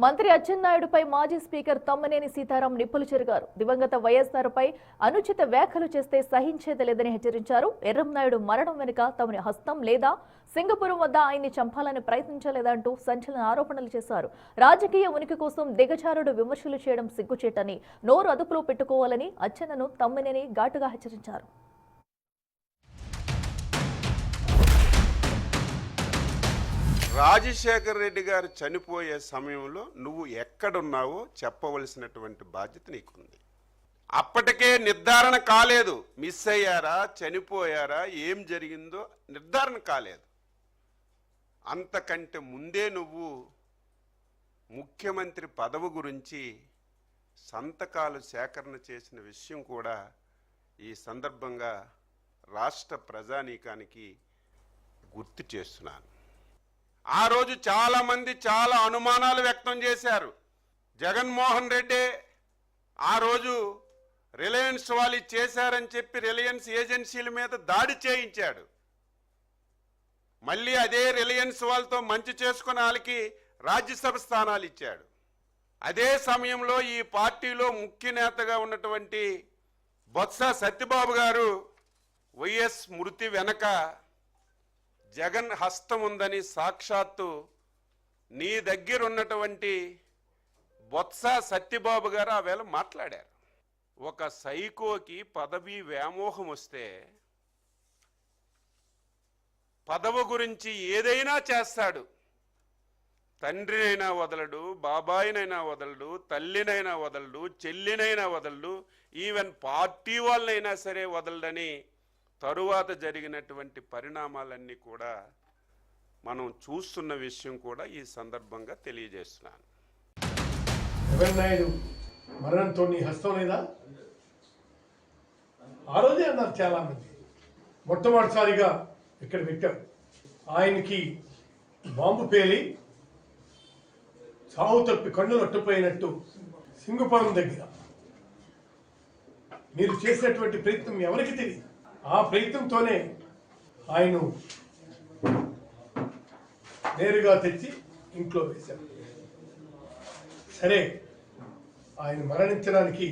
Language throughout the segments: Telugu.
మంత్రి అచ్చెన్నాయుడుపై మాజీ స్పీకర్ తమ్మినేని సీతారాం నిప్పులు చెరిగారు. దివంగత వైఎస్ఆర్పై అనుచిత వ్యాఖ్యలు చేస్తే సహించేది లేదని హెచ్చరించారు. ఎర్రంనాయుడు మరణం వెనుక తమని హస్తం లేదా సింగపురం వద్ద ఆయన్ని చంపాలని ప్రయత్నించలేదంటూ సంచలన ఆరోపణలు చేశారు. రాజకీయ ఉనికి కోసం దిగజారుడు విమర్శలు చేయడం సిగ్గుచేటని, నోరు అదుపులో పెట్టుకోవాలని అచ్చెన్నను తమ్మినేని ఘాటుగా హెచ్చరించారు. రాజశేఖర్ రెడ్డి గారు చనిపోయే సమయంలో నువ్వు ఎక్కడున్నావో చెప్పవలసినటువంటి బాధ్యత నీకుంది. అప్పటికే నిర్ధారణ కాలేదు, మిస్ అయ్యారా, చనిపోయారా, ఏం జరిగిందో నిర్ధారణ కాలేదు. అంతకంటే ముందే నువ్వు ముఖ్యమంత్రి పదవి గురించి సంతకాలు సేకరణ చేసిన విషయం కూడా ఈ సందర్భంగా రాష్ట్ర ప్రజానీకానికి గుర్తు చేస్తున్నాను. ఆ రోజు చాలామంది చాలా అనుమానాలు వ్యక్తం చేశారు. జగన్మోహన్ రెడ్డి ఆ రోజు రిలయన్స్ వాళ్ళు చేశారని చెప్పి రిలయన్స్ ఏజెన్సీల మీద దాడి చేయించాడు. మళ్ళీ అదే రిలయన్స్ వాళ్ళతో మంచి చేసుకుని వాళ్ళకి రాజ్యసభ స్థానాలు ఇచ్చాడు. అదే సమయంలో ఈ పార్టీలో ముఖ్య నేతగా ఉన్నటువంటి బొత్స సత్యబాబు గారు వైఎస్ మృతి వెనక జగన్ హస్తం ఉందని సాక్షాత్తు నీ దగ్గర ఉన్నటువంటి బొత్స సత్యబాబు గారు ఆవేళ మాట్లాడారు. ఒక సైకోకి పదవి వ్యామోహం వస్తే పదవి గురించి ఏదైనా చేస్తాడు. తండ్రినైనా వదలడు, బాబాయినైనా వదలడు, తల్లినైనా వదలడు, చెల్లినైనా వదలడు, ఈవెన్ పార్టీ వాళ్ళనైనా సరే వదలడని తరువాత జరిగినటువంటి పరిణామాలన్నీ కూడా మనం చూస్తున్న విషయం కూడా ఈ సందర్భంగా తెలియజేస్తున్నాను. ఎర్రన్నాయుడు మరణంతో నీ హస్తం లేదా? ఆ రోజే అన్నారు చాలామంది. మొట్టమొదటిసారిగా ఇక్కడ పెట్టాం. ఆయనకి బాంబు పేలి చావు తప్పి కన్ను నట్టుపోయినట్టు సింగపురం దగ్గర మీరు చేసినటువంటి ప్రయత్నం ఎవరికి తెలియదు. ఆ ప్రయత్నంతోనే ఆయన నేరుగా తెచ్చి ఇంట్లో వేశారు. సరే, ఆయన మరణించడానికి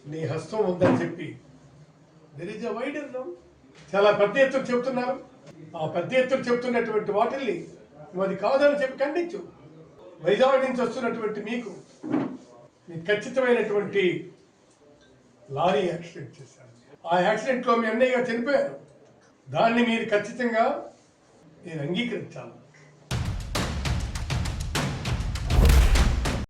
నీ హస్తం ఉందని చెప్పి దెర్ ఈజ్ ఎ వైడ్ చాలా పెద్ద ఎత్తున చెప్తున్నారు. ఆ పెద్ద ఎత్తున చెప్తున్నటువంటి వాటిల్ని నువ్వు అది కాదని చెప్పి ఖండించు. వైజాగ్ నుంచి వస్తున్నటువంటి మీకు ఖచ్చితమైనటువంటి లారీ యాక్సిడెంట్ చేశారు. ఆ యాక్సిడెంట్లో మీ అన్నయ్య గారు చనిపోయారు. దాన్ని మీరు ఖచ్చితంగా నేను అంగీకరించాలి.